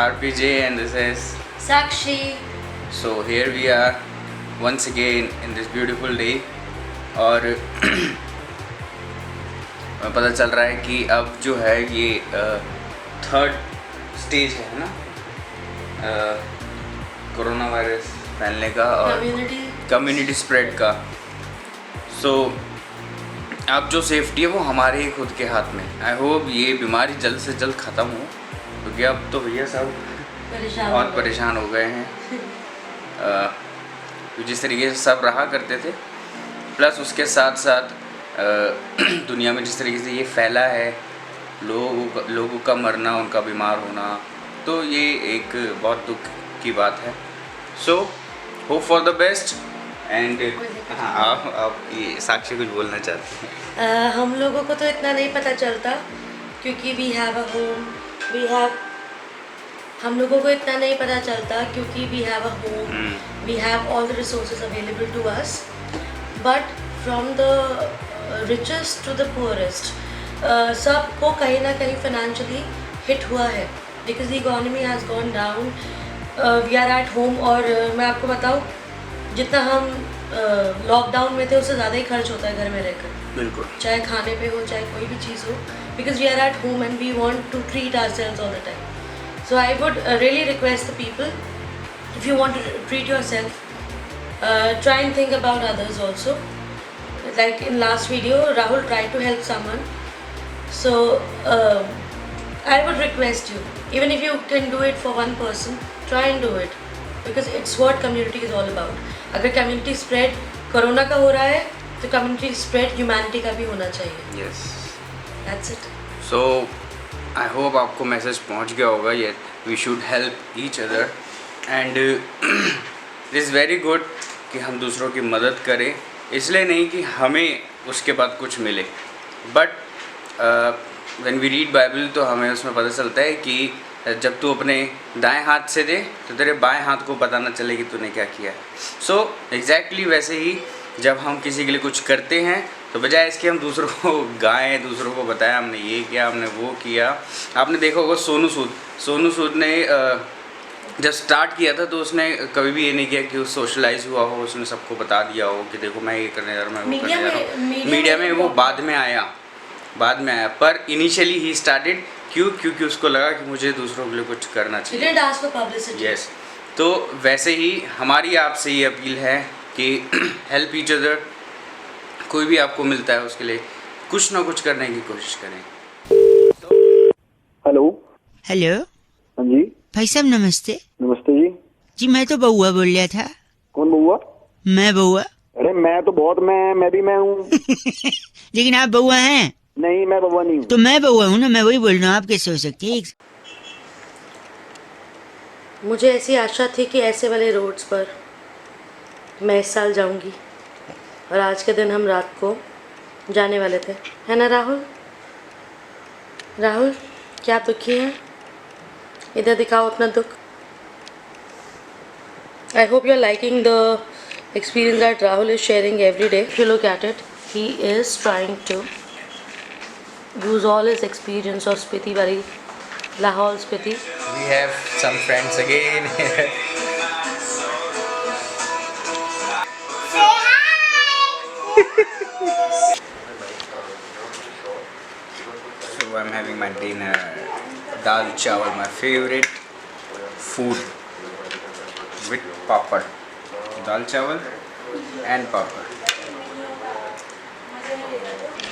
RPJ and this is Sakshi. so here we are once again in this beautiful day और पता चल रहा है कि अब जो है ये थर्ड स्टेज है ना कोरोना वायरस फैलने का और कम्युनिटी स्प्रेड का। सो अब जो सेफ्टी है वो हमारे ही खुद के हाथ में। आई होप ये बीमारी जल्द से जल्द ख़त्म हो क्योंकि अब तो भैया सब बहुत परेशान हो गए हैं। जिस तरीके से सब रहा करते थे प्लस उसके साथ साथ दुनिया में जिस तरीके से ये फैला है, लोगों का मरना, उनका बीमार होना, तो ये एक बहुत दुख की बात है। So hope for the best and हाँ आप ये साक्षी कुछ बोलना चाहती हैं? हम लोगों को तो इतना नहीं पता चलता क्योंकि वी हैव अ होम, हम लोगों को इतना नहीं पता चलता क्योंकि we have a home, we have all the resources available to us, but from the richest to the poorest सबको कहीं ना कहीं फाइनेंशियली हिट हुआ है because the economy has gone down. We are at home और मैं आपको बताऊँ जितना हम लॉकडाउन में थे उससे ज़्यादा ही खर्च होता है घर में रहकर, बिल्कुल, चाहे खाने पे हो चाहे कोई भी चीज़ हो, because we are at home and we want to treat ourselves all the time. So I would really request the people, if you want to treat yourself, try and think about others also. Like in last video, Rahul tried to help someone. So I would request you, even if you can do it for one person, try and do it because it's what community is all about. अगर community spread corona का हो रहा है तो community spread humanity का भी होना चाहिए. Yes. That's it. So I hope आपको मैसेज पहुंच गया होगा ये we should help each other and it is very good कि हम दूसरों की मदद करें, इसलिए नहीं कि हमें उसके बाद कुछ मिले, but when we read Bible तो हमें उसमें पता चलता है कि जब तू अपने दाएं हाथ से दे तो तेरे बाएं हाथ को पता ना चले कि तूने क्या किया है। सो एग्जैक्टली वैसे ही जब हम किसी के लिए कुछ करते हैं तो बजाय इसके हम दूसरों को गाएं, दूसरों को बताएं हमने ये किया, हमने वो किया। आपने देखा होगा सोनू सूद ने जब स्टार्ट किया था तो उसने कभी भी ये नहीं किया कि वो सोशलाइज हुआ हो, उसने सबको बता दिया हो कि देखो मैं ये करने जा रहा हूँ, मैं वो करने जा रहा हूँ। मीडिया में वो बाद में आया, पर इनिशियली ही स्टार्टेड क्योंकि उसको लगा कि मुझे दूसरों के लिए कुछ करना चाहिए। यस, तो वैसे ही हमारी आपसे ये अपील है कि हेल्प ईच अदर, कोई भी आपको मिलता है उसके लिए कुछ ना कुछ करने की कोशिश करें। हेलो हाँ जी भाई साहब नमस्ते। नमस्ते जी। जी मैं तो बउआ बोल रहा था। कौन बउआ? मैं बउआ। अरे मैं तो बहुत मैं भी मैं हूँ। लेकिन आप बउआ हैं? नहीं मैं बउआ नहीं हूँ। तो मैं बउआ हूँ ना, मैं वही बोल रहा हूँ, आप कैसे हो सकते हैं? मुझे ऐसी आशा थी कि ऐसे वाले रोड्स पर मैं इस साल जाऊंगी और आज के दिन हम रात को जाने वाले थे, है ना राहुल? क्या दुखी हैं? इधर दिखाओ अपना दुख। I hope you're liking the experience that Rahul is sharing every day. If you look at it, he is trying to use all his experience of Spiti Valley, Lahore Spiti. We have some friends again. Say hi! So I'm having my dinner, dal chawal, my favorite food with papad. दाल चावल and पापड़।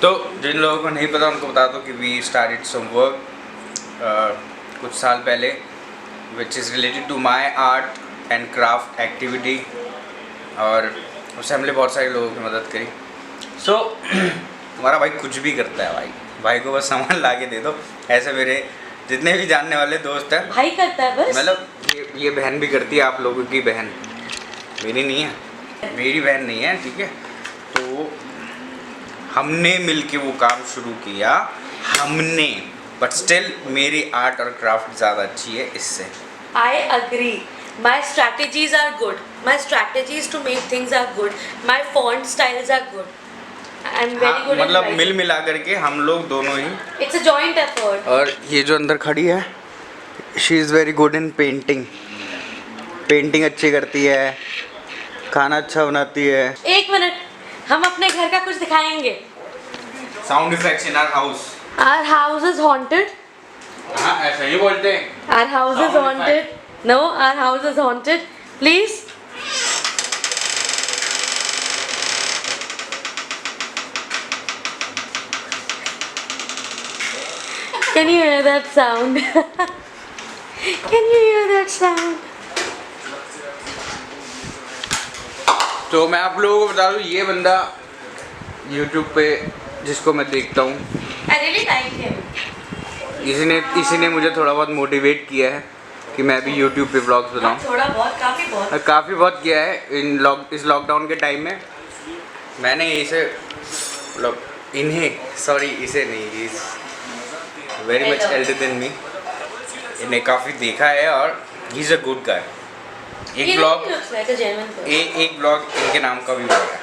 तो जिन लोगों को नहीं पता उनको बता दो कि वी स्टार्टेड सम वर्क कुछ साल पहले which is related to my art and craft activity, और उससे हमने बहुत सारे लोगों की मदद करी। सो हमारा भाई कुछ भी करता है, भाई को बस सामान ला के दे दो। ऐसे मेरे जितने भी जानने वाले दोस्त हैं, भाई करता है बस। मतलब ये बहन भी करती है, आप लोगों की बहन, मेरी नहीं है, मेरी बहन नहीं है, ठीक है। तो हमने मिलके वो काम शुरू किया बट स्टिल मेरी आर्ट और क्राफ्ट ज़्यादा अच्छी है इससे। I agree. My strategies are good. My strategies to make things are good. My font styles are good. I'm very good. मतलब मिला करके हम लोग दोनों ही। It's a joint effort. और ये जो अंदर खड़ी है she is very good in painting. Painting अच्छी करती है, खाना अच्छा बनाती है। एक मिनट, हम अपने घर का कुछ दिखाएंगे। Sound effects in our house. Our house is haunted. हाँ ऐसा ही बोलते हैं। Our house is Sound haunted. No, our house is haunted. Please. Can you hear that sound? Can you hear that sound? तो मैं आप लोगों को बता दूँ, ये बंदा YouTube पे जिसको मैं देखता हूँ, I really like him. इसी ने मुझे थोड़ा बहुत मोटिवेट किया है कि मैं भी YouTube पे व्लॉग्स बनाऊँ। थोड़ा बहुत, काफी बहुत। काफ़ी बहुत किया है इस लॉकडाउन के टाइम में। मैंने इसे मतलब इसे नहीं, is very much Elder than me. इन्हें काफ़ी देखा है और he is a good guy. एक ब्लॉग एक ब्लॉग इनके नाम का भी ब्लॉग है।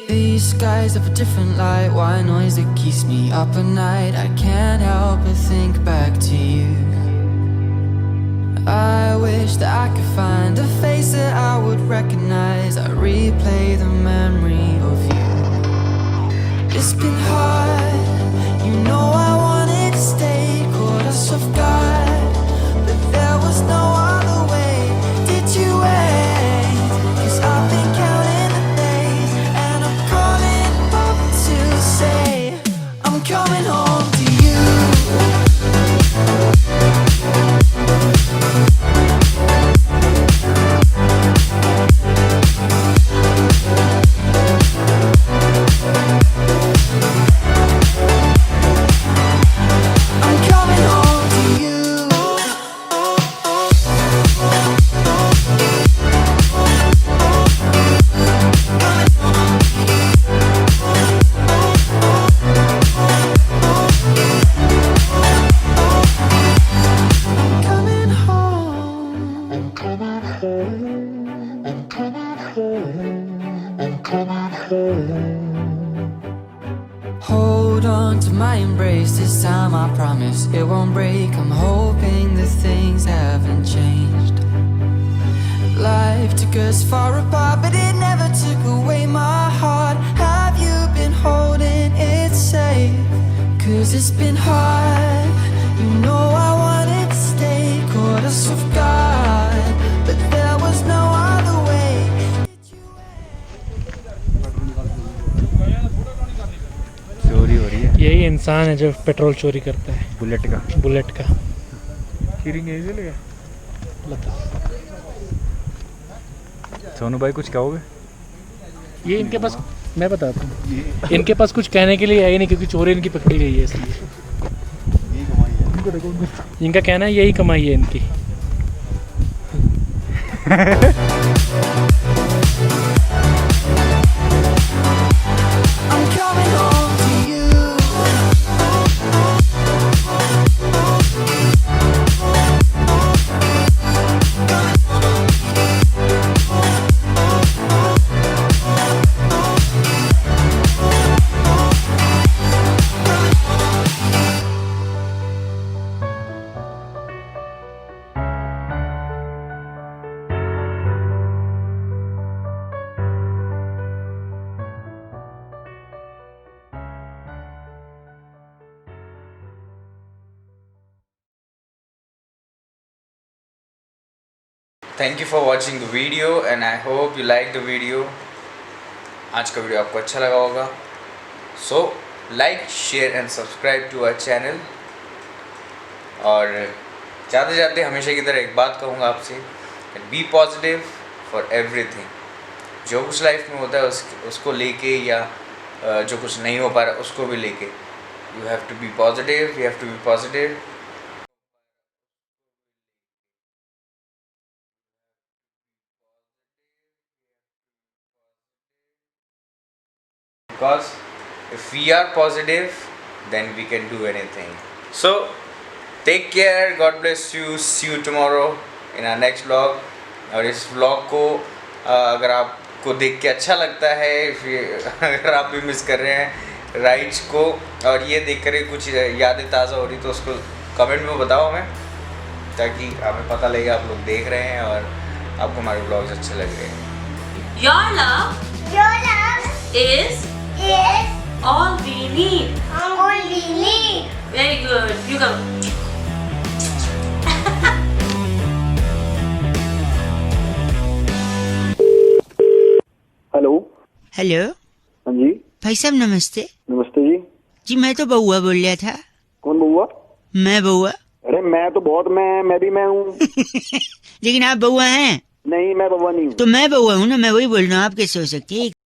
These skies have a different light, white noise that keeps me up at night. I can't help but think back to you. I wish that I could find a face that I would recognize. I replay the memory of you. It's been hard, you know I wanted to stay, caught us off guard, but there was no other way. Did you wait? 'Cause I've been counting the days, and I'm calling up to say I'm coming home to you. I promise it won't break. I'm hoping that things haven't changed. Life took us far apart, but it never took away my heart. Have you been holding it safe? 'Cause it's been hard. You know I wanted to stay, caught us off guard, but there was no other way. चोरी हो रही है यही इंसान है जो petrol चोरी करता है, बुलेट का। बुलेट का। हीरिंग इसीलिए बता, सोनू भाई कुछ कहोगे? ये इनके पास, मैं बताता हूँ, इनके पास कुछ कहने के लिए है ही नहीं, क्योंकि चोरी इनकी पकड़ी गई है, इसलिए इनका कहना है यही कमाई है इनकी। I'm coming home to you. Thank you for watching the video and I hope you like the video. आज का वीडियो आपको अच्छा लगा होगा, so like share and subscribe to our channel. और जाते जाते हमेशा की तरह एक बात कहूँगा आपसे, बी पॉजिटिव फॉर एवरीथिंग। जो कुछ लाइफ में होता है उसको लेके, या जो कुछ नहीं हो पा रहा उसको भी लेके, you have to be positive, you have to be positive. Because if we are positive, then we can do anything. So, take care. God bless you. See you tomorrow in our next vlog. और इस vlog को अगर आपको देख के अच्छा लगता है, अगर आप भी मिस कर रहे हैं राइड्स को और ये देख कर कुछ यादें ताज़ा हो रही, तो उसको कमेंट में बताओ हमें, ताकि हमें पता लगे आप लोग देख रहे हैं और आपको हमारे vlogs अच्छे लग रहे हैं। Your love Your love is is all we need. all we need. Very good. You go. Hello. Hello, हाँ जी, भाई साहब नमस्ते। नमस्ते जी। जी मैं तो बउआ बोल रहा था। कौन बउआ? मैं बउआ। अरे मैं तो बहुत मैं हूँ। लेकिन आप बउआ हैं? नहीं, मैं बउआ नहीं हूँ। तो मैं बउआ हूँ ना, मैं वही बोल रहा हूँ, आप कैसे हो सकती है?